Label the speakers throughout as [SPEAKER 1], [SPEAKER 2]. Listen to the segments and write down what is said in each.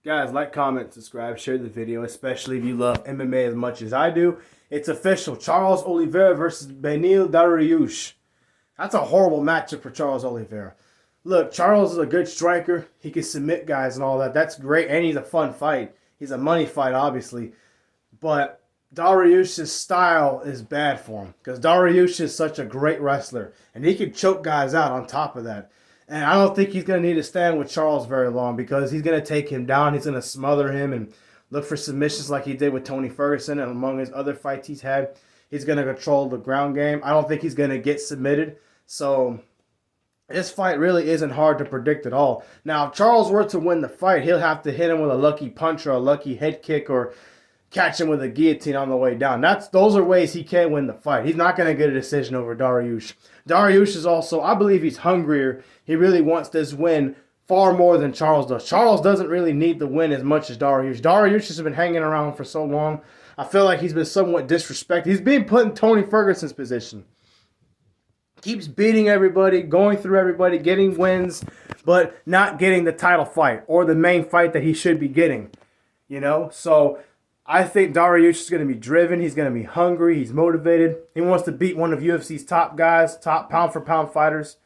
[SPEAKER 1] Guys, like, comment, subscribe, share the video, especially if you love MMA as much as I do. It's official. Charles Oliveira versus Beneil Dariush. That's a horrible matchup for Charles Oliveira. Look, Charles is a good striker. He can submit guys and all that. That's great, and he's a fun fight. He's a money fight, obviously. But Dariush's style is bad for him because Dariush is such a great wrestler, and he can choke guys out on top of that. And I don't think he's going to need to stand with Charles very long because he's going to take him down. He's going to smother him and look for submissions like he did with Tony Ferguson and among his other fights he's had. He's going to control the ground game. I don't think he's going to get submitted. So this fight really isn't hard to predict at all. Now, if Charles were to win the fight, he'll have to hit him with a lucky punch or a lucky head kick or catch him with a guillotine on the way down. Those are ways he can win the fight. He's not going to get a decision over Dariush. Dariush is also, I believe he's hungrier. He really wants this win far more than Charles does. Charles doesn't really need the win as much as Dariush. Dariush has been hanging around for so long. I feel like he's been somewhat disrespected. He's being put in Tony Ferguson's position. Keeps beating everybody, going through everybody, getting wins, but not getting the title fight or the main fight that he should be getting. You know, so I think Dariush is going to be driven. He's going to be hungry. He's motivated. He wants to beat one of UFC's top guys, top pound-for-pound fighters,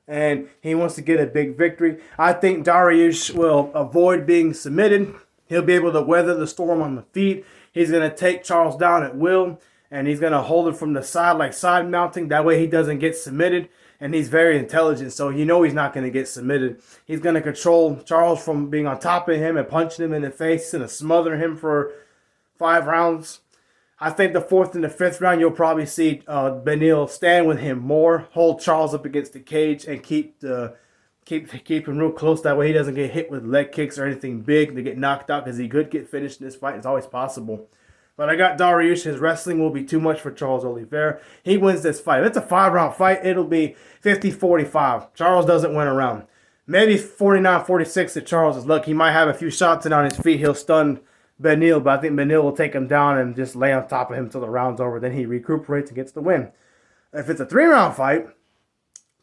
[SPEAKER 1] and he wants to get a big victory. I think Dariush will avoid being submitted. He'll be able to weather the storm on the feet. He's going to take Charles down at will, and he's going to hold it from the side like side mounting. That way he doesn't get submitted, and he's very intelligent, so you know he's not going to get submitted. He's going to control Charles from being on top of him and punching him in the face. He's going to smother him for 5 rounds. I think the 4th and the 5th round, you'll probably see Beneil stand with him more, hold Charles up against the cage, and keep him real close. That way he doesn't get hit with leg kicks or anything big to get knocked out, because he could get finished in this fight. It's always possible. But I got Dariush. His wrestling will be too much for Charles Oliveira. He wins this fight. If it's a 5-round fight, it'll be 50-45. Charles doesn't win a round. Maybe 49-46 if Charles is lucky. He might have a few shots in on his feet. He'll stun Beneil, but I think Beneil will take him down and just lay on top of him until the round's over. Then he recuperates and gets the win. If it's a 3-round fight,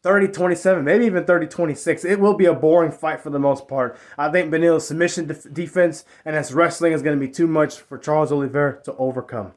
[SPEAKER 1] 30-27, maybe even 30-26, it will be a boring fight for the most part. I think Beneil's submission defense and his wrestling is going to be too much for Charles Oliveira to overcome.